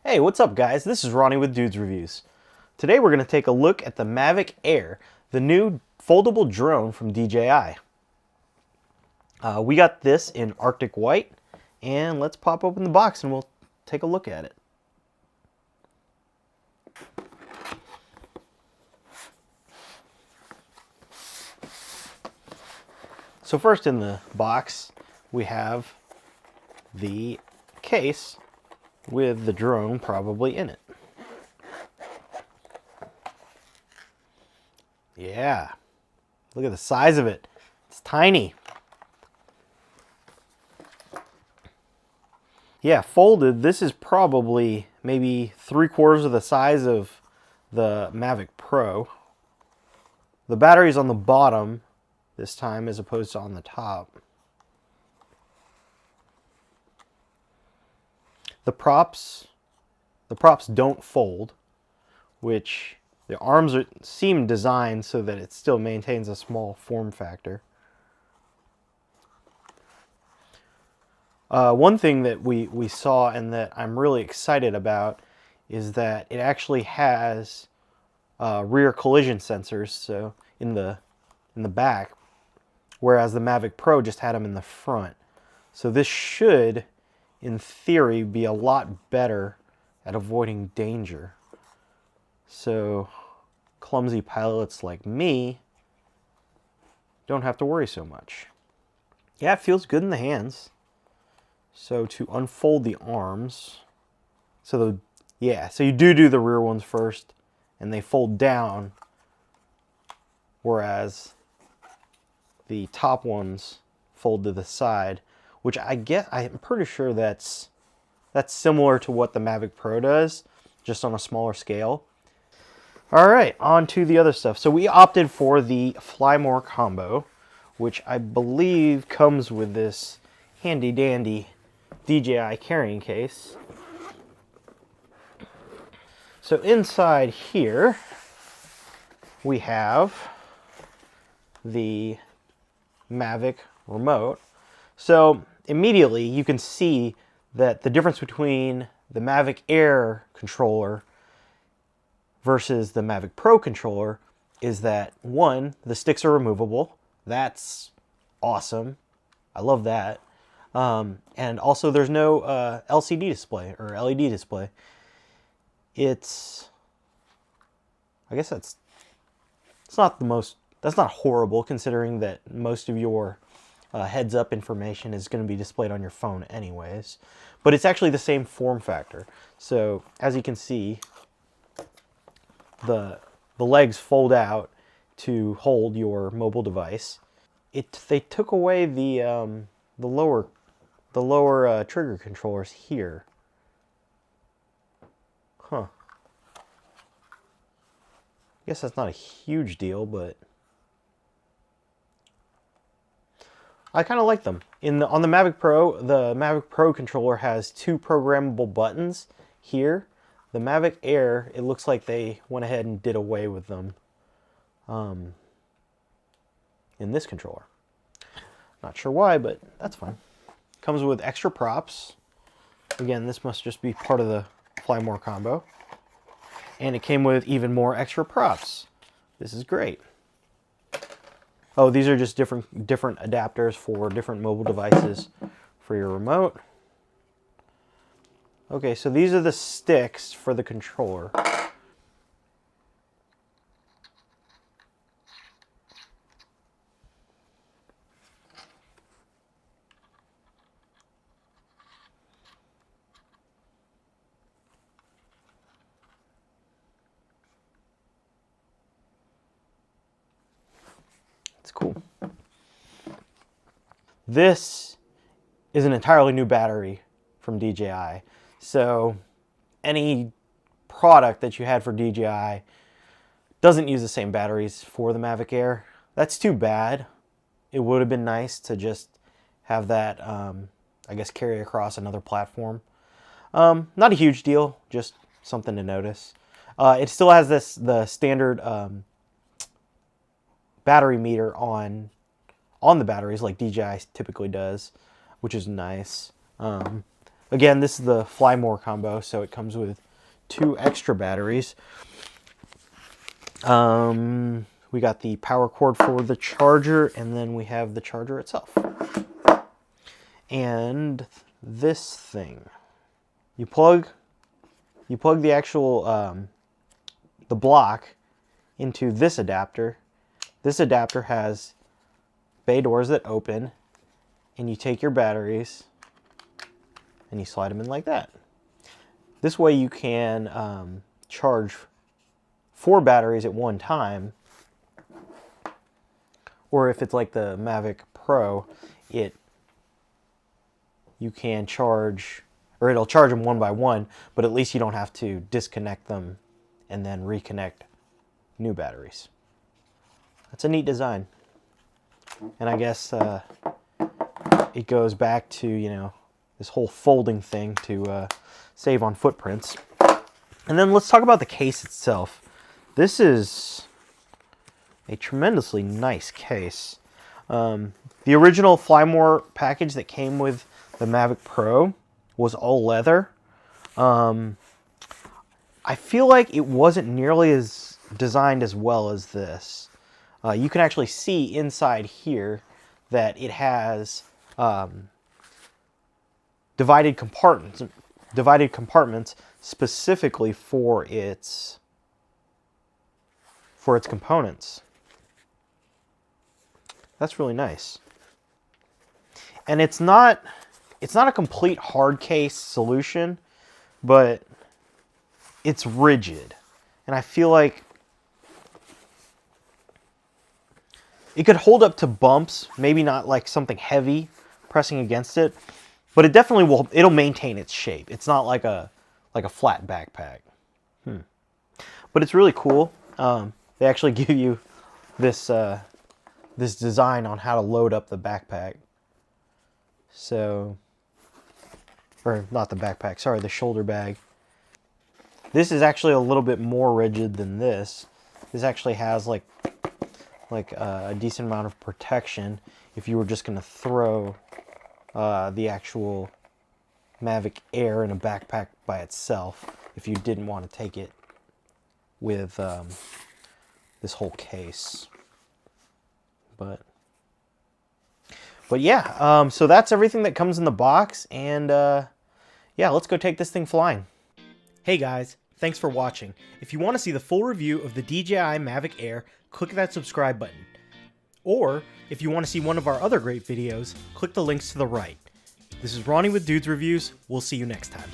Hey, what's up guys? This is Ronnie with Dudes Reviews. Today we're going to take a look at the Mavic Air, the new foldable drone from DJI. We got this in Arctic White, and let's pop open the box and we'll take a look at it. So first in the box, we have the case with the drone probably in it. Yeah, look at the size of it. It's tiny. Yeah, folded, this is probably maybe 3/4 of the size of the Mavic Pro. The battery's on the bottom this time as opposed to on the top. The props don't fold, which the arms seem designed so that it still maintains a small form factor. One thing that we saw and that I'm really excited about is that it actually has rear collision sensors, so in the back, whereas the Mavic Pro just had them in the front. So this should, in theory, be a lot better at avoiding danger. So clumsy pilots like me don't have to worry so much. Yeah, it feels good in the hands. So to unfold the arms, so you do the rear ones first, and they fold down, whereas the top ones fold to the side, which I'm pretty sure that's similar to what the Mavic Pro does, just on a smaller scale. All right, on to the other stuff. So we opted for the Fly More Combo, which I believe comes with this handy dandy DJI carrying case. So inside here we have the Mavic remote. So immediately you can see that the difference between the Mavic Air controller versus the Mavic Pro controller is that, one, the sticks are removable. That's awesome. I love that. And also there's no LCD display or LED display. I guess that's not horrible, considering that most of your heads-up information is going to be displayed on your phone anyways. But it's actually the same form factor. So as you can see, the legs fold out to hold your mobile device. They took away the lower trigger controllers here. Huh. I guess that's not a huge deal, but I kind of like them. On the Mavic Pro controller has 2 programmable buttons here. The Mavic Air, it looks like they went ahead and did away with them in this controller. Not sure why, but that's fine. Comes with extra props. Again, this must just be part of the Fly More Combo. And it came with even more extra props. This is great. Oh, these are just different adapters for different mobile devices for your remote. Okay, so these are the sticks for the controller. It's cool. This is an entirely new battery from DJI. So any product that you had for DJI doesn't use the same batteries for the Mavic Air. That's too bad. It would have been nice to just have that, I guess, carry across another platform. Not a huge deal, just something to notice. It still has the standard battery meter on the batteries like DJI typically does, which is nice. Again, this is the Fly More Combo, so it comes with 2 extra batteries. We got the power cord for the charger, and then we have the charger itself. And this thing, you plug the actual the block into this adapter. This adapter has bay doors that open, and you take your batteries and you slide them in like that. This way you can charge 4 batteries at one time, or if it's like the Mavic Pro, you can charge, or it'll charge them one by one, but at least you don't have to disconnect them and then reconnect new batteries. That's a neat design. And I guess it goes back to, you know, this whole folding thing to save on footprints. And then let's talk about the case itself. This is a tremendously nice case. The original Fly More package that came with the Mavic Pro was all leather. I feel like it wasn't nearly as designed as well as this. You can actually see inside here that it has divided compartments specifically for its components. That's really nice. And it's not a complete hard case solution, but it's rigid. And I feel like it could hold up to bumps, maybe not like something heavy pressing against it, but it definitely will, it'll maintain its shape. It's not like a flat backpack. But it's really cool. They actually give you this this design on how to load up the backpack. So, or not the backpack, sorry, the shoulder bag. This is actually a little bit more rigid than this. This actually has like a decent amount of protection if you were just going to throw the actual Mavic Air in a backpack by itself, if you didn't want to take it with this whole case. But yeah, so that's everything that comes in the box, and yeah, let's go take this thing flying. Hey guys, thanks for watching. If you want to see the full review of the DJI Mavic Air, click that subscribe button. Or, if you want to see one of our other great videos, click the links to the right. This is Ronnie with Dudes Reviews. We'll see you next time.